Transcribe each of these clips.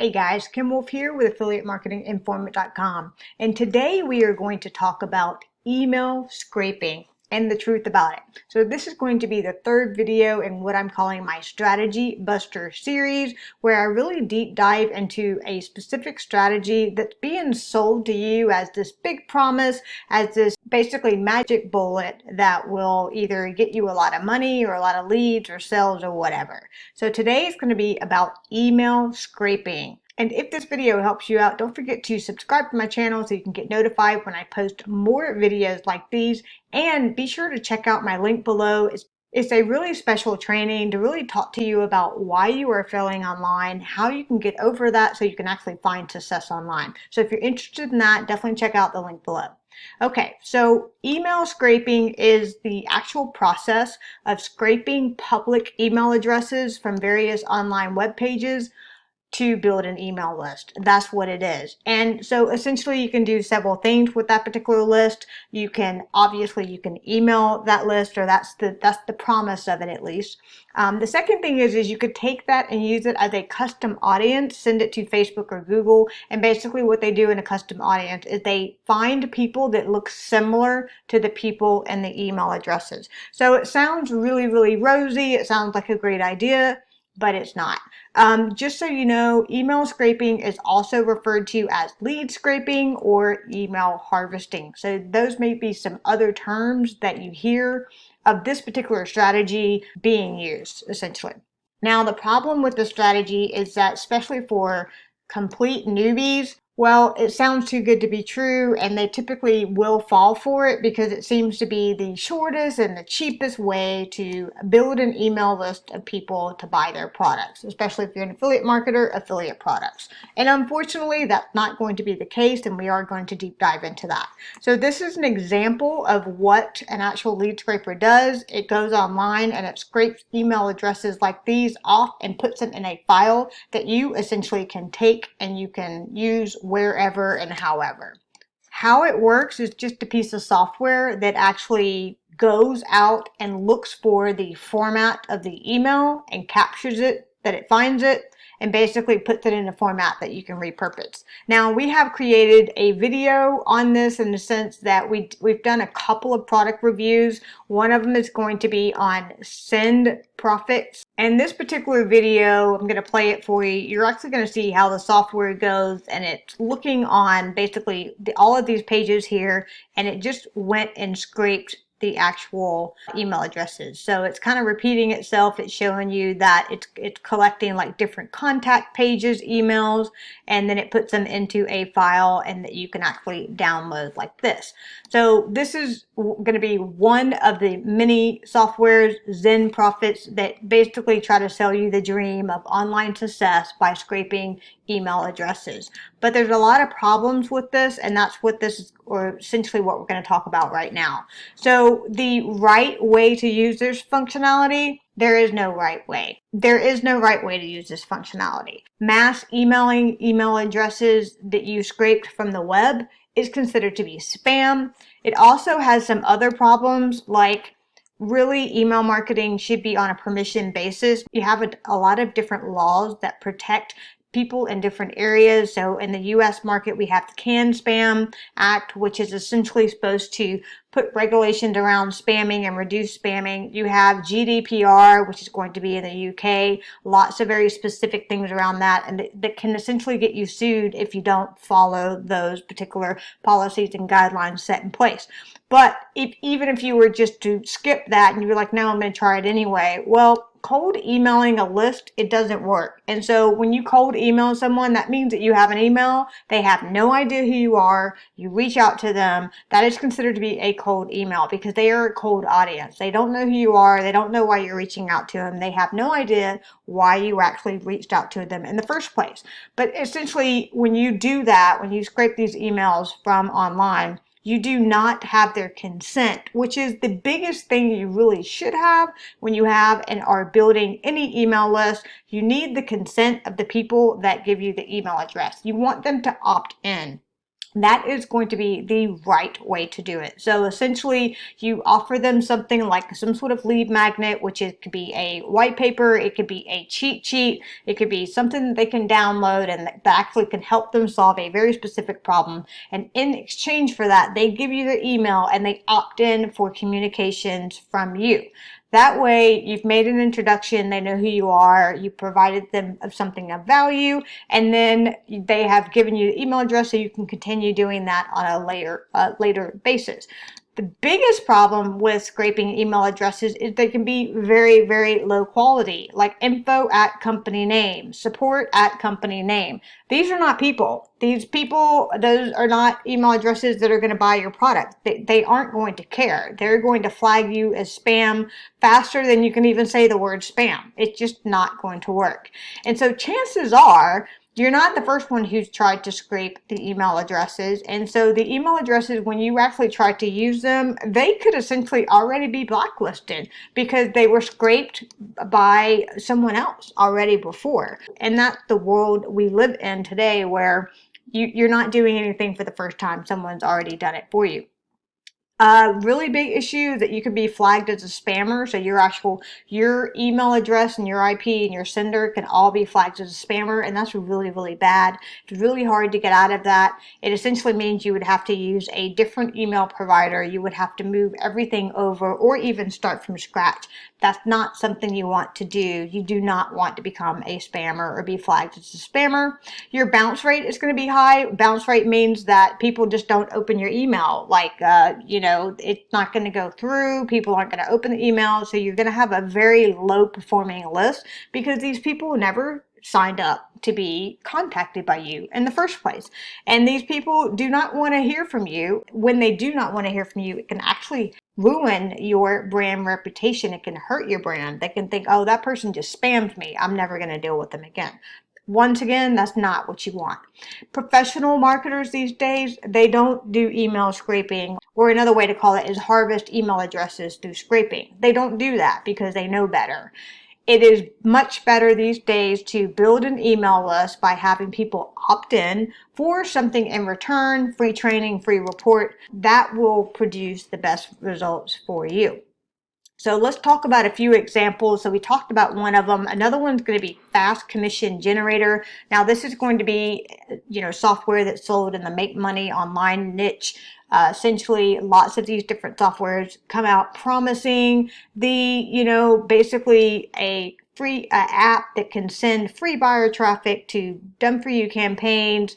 Hey guys, Kim Wolf here with affiliatemarketinginformant.com, and today we are going to talk about email scraping and the truth about it. So this is going to be the third video in what I'm calling my Strategy Buster series, where I really deep dive into a specific strategy that's being sold to you as this big promise, as this basically magic bullet that will either get you a lot of money or a lot of leads or sales or whatever. So today is going to be about email scraping. And if this video helps you out, don't forget to subscribe to my channel so you can get notified when I post more videos like these. And be sure to check out my link below. It's a really special training to really talk to you about why you are failing online, how you can get over that so you can actually find success online. So if you're interested in that, definitely check out the link below. Okay, so email scraping is the actual process of scraping public email addresses from various online web pages to build an email list. That's what it is. And so essentially you can do several things with that particular list. You can email that list, or that's the promise of it at least. The second thing is you could take that and use it as a custom audience, send it to Facebook or Google, and basically what they do in a custom audience is they find people that look similar to the people in the email addresses. So it sounds really, really rosy. It sounds like a great idea, but it's not. Just so you know, email scraping is also referred to as lead scraping or email harvesting. So those may be some other terms that you hear of this particular strategy being used, essentially. Now, the problem with the strategy is that, especially for complete newbies, well, it sounds too good to be true, and they typically will fall for it because it seems to be the shortest and the cheapest way to build an email list of people to buy their products, especially if you're an affiliate marketer, affiliate products. And unfortunately, that's not going to be the case, and we are going to deep dive into that. So this is an example of what an actual lead scraper does. It goes online and it scrapes email addresses like these off and puts them in a file that you essentially can take and you can use wherever and however. How it works is just a piece of software that actually goes out and looks for the format of the email and captures it, that it finds it, and basically puts it in a format that you can repurpose. Now, we have created a video on this in the sense that we've done a couple of product reviews. One of them is going to be on Send Profits. And this particular video, I'm going to play it for you. You're actually going to see how the software goes, and it's looking on basically all of these pages here, and it just went and scraped the actual email addresses. So it's kind of repeating itself. It's showing you that it's collecting like different contact pages, emails, and then it puts them into a file and that you can actually download like this. So this is going to be one of the many softwares, Zen Profits, that basically try to sell you the dream of online success by scraping email addresses. But there's a lot of problems with this, and that's what this is, or essentially what we're going to talk about right now. So the right way to use this functionality, there is no right way. There is no right way to use this functionality. Mass emailing email addresses that you scraped from the web is considered to be spam. It also has some other problems, like really email marketing should be on a permission basis. You have a lot of different laws that protect people in different areas. So in the US market, we have the CAN-SPAM Act, which is essentially supposed to put regulations around spamming and reduce spamming. You have GDPR, which is going to be in the UK. Lots of very specific things around that, and that can essentially get you sued if you don't follow those particular policies and guidelines set in place. But even if you were just to skip that and you were like, no, I'm going to try it anyway, well, cold emailing a list, it doesn't work. And so when you cold email someone, that means that you have an email, they have no idea who you are, you reach out to them, that is considered to be a cold email because they are a cold audience. They don't know who you are, they don't know why you're reaching out to them, they have no idea why you actually reached out to them in the first place. But essentially, when you do that, when you scrape these emails from online, you do not have their consent, which is the biggest thing you really should have when you have and are building any email list. You need the consent of the people that give you the email address. You want them to opt in. that is going to be the right way to do it. So essentially, you offer them something like some sort of lead magnet, which it could be a white paper, it could be a cheat sheet, it could be something that they can download and that actually can help them solve a very specific problem. And in exchange for that, they give you their email and they opt in for communications from you. That way, you've made an introduction, they know who you are, you provided them of something of value, and then they have given you the email address so you can continue doing that on a later basis. The biggest problem with scraping email addresses is they can be very, very low quality, like info at company name, support at company name. These are not people. These people, those are not email addresses that are going to buy your product. They aren't going to care. They're going to flag you as spam faster than you can even say the word spam. It's just not going to work. And so chances are, you're not the first one who's tried to scrape the email addresses. And so the email addresses, when you actually try to use them, they could essentially already be blacklisted because they were scraped by someone else already before. And that's the world we live in today, where you're not doing anything for the first time. Someone's already done it for you. Really big issue that you could be flagged as a spammer. So your email address and your IP and your sender can all be flagged as a spammer, and that's really, really bad. It's really hard to get out of that. It essentially means you would have to use a different email provider. You would have to move everything over or even start from scratch. That's not something you want to do. You do not want to become a spammer or be flagged as a spammer. Your bounce rate is going to be high. Bounce rate means that people just don't open your email. Like, it's not going to go through. People aren't going to open the email. So you're going to have a very low performing list because these people never signed up to be contacted by you in the first place. And these people do not want to hear from you. When they do not want to hear from you, it can actually ruin your brand reputation. It can hurt your brand. They can think, oh, that person just spammed me. I'm never going to deal with them again. Once again, that's not what you want. Professional marketers these days, they don't do email scraping, or another way to call it is harvest email addresses through scraping. They don't do that because they know better. It is much better these days to build an email list by having people opt in for something in return, free training, free report. That will produce the best results for you. So let's talk about a few examples. So we talked about one of them. Another one's going to be Fast Commission Generator. Now this is going to be, software that's sold in the make money online niche. Essentially, lots of these different softwares come out promising basically a free app that can send free buyer traffic to done for you campaigns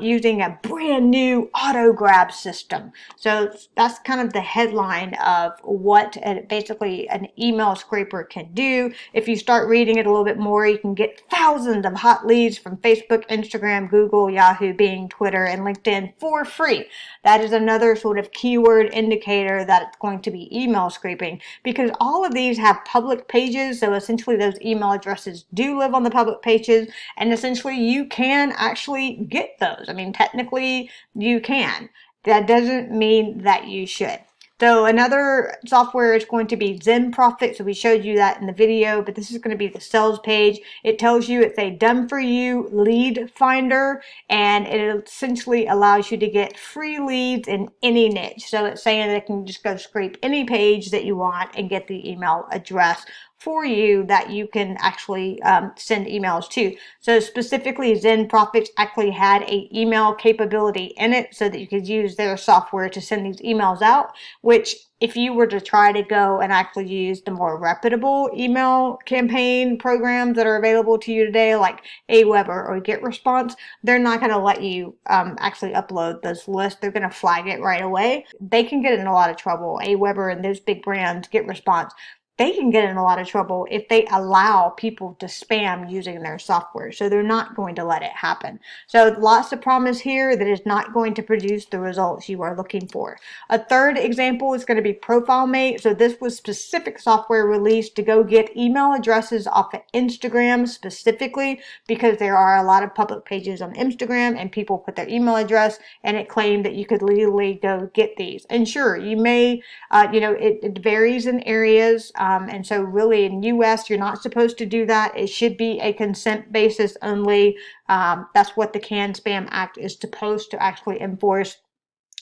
using a brand new auto grab system. So that's kind of the headline of what basically an email scraper can do. If you start reading it a little bit more, you can get thousands of hot leads from Facebook, Instagram, Google, Yahoo, Bing, Twitter, and LinkedIn for free. That is another sort of keyword indicator that it's going to be email scraping, because all of these have public pages. So essentially those email addresses do live on the public pages, and essentially you can actually get those. I mean, technically you can. That doesn't mean that you should. So another software is going to be Zen Profit. So we showed you that in the video, but this is going to be the sales page. It tells you it's a done for you lead finder, and it essentially allows you to get free leads in any niche. So it's saying that it can just go scrape any page that you want and get the email address for you that you can actually send emails to. So specifically, Zen Profits actually had a email capability in it so that you could use their software to send these emails out, which if you were to try to go and actually use the more reputable email campaign programs that are available to you today, like Aweber or GetResponse, they're not going to let you actually upload this list. They're going to flag it right away. They can get in a lot of trouble. Aweber and those big brands, GetResponse, they can get in a lot of trouble if they allow people to spam using their software. So they're not going to let it happen. So lots of promise here that is not going to produce the results you are looking for. A third example is going to be ProfileMate. So this was specific software released to go get email addresses off of Instagram specifically, because there are a lot of public pages on Instagram and people put their email address, and it claimed that you could legally go get these. And sure, you may, it varies in areas. And so really in US, you're not supposed to do that. It should be a consent basis only. That's what the CAN Spam Act is supposed to actually enforce.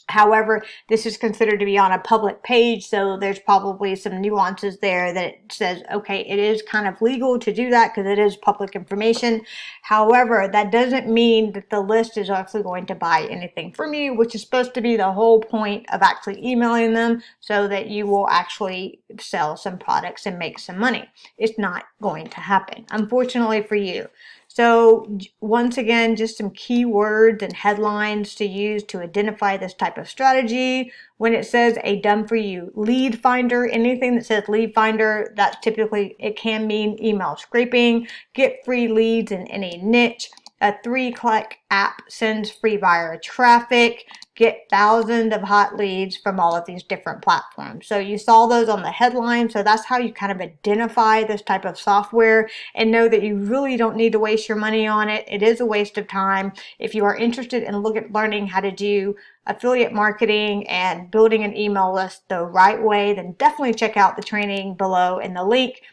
However, this is considered to be on a public page, so there's probably some nuances there that it says, okay, it is kind of legal to do that because it is public information. However, that doesn't mean that the list is actually going to buy anything from you, which is supposed to be the whole point of actually emailing them so that you will actually sell some products and make some money. It's not going to happen, unfortunately for you. So once again, just some keywords and headlines to use to identify this type of strategy. When it says a done for you lead finder, anything that says lead finder, that's typically, it can mean email scraping, get free leads in any niche. A 3-click app sends free buyer traffic, get thousands of hot leads from all of these different platforms. So you saw those on the headline. So that's how you kind of identify this type of software and know that you really don't need to waste your money on it. It is a waste of time. If you are interested in learning how to do affiliate marketing and building an email list the right way, then definitely check out the training below in the link.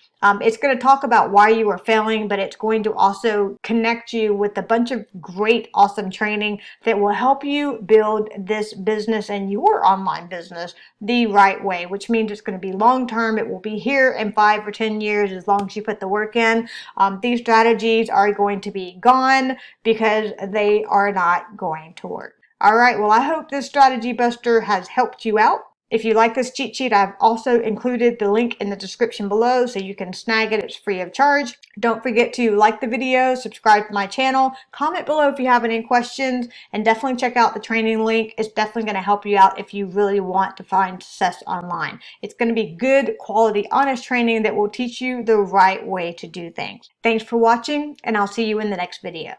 It's going to talk about why you are failing, but it's going to also connect you with a bunch of great, awesome training that will help you build this business and your online business the right way, which means it's going to be long-term. It will be here in 5 or 10 years as long as you put the work in. These strategies are going to be gone because they are not going to work. All right, well, I hope this strategy buster has helped you out. If you like this cheat sheet, I've also included the link in the description below so you can snag it. It's free of charge. Don't forget to like the video, subscribe to my channel, comment below if you have any questions, and definitely check out the training link. It's definitely going to help you out if you really want to find success online. It's going to be good, quality, honest training that will teach you the right way to do things. Thanks for watching, and I'll see you in the next video.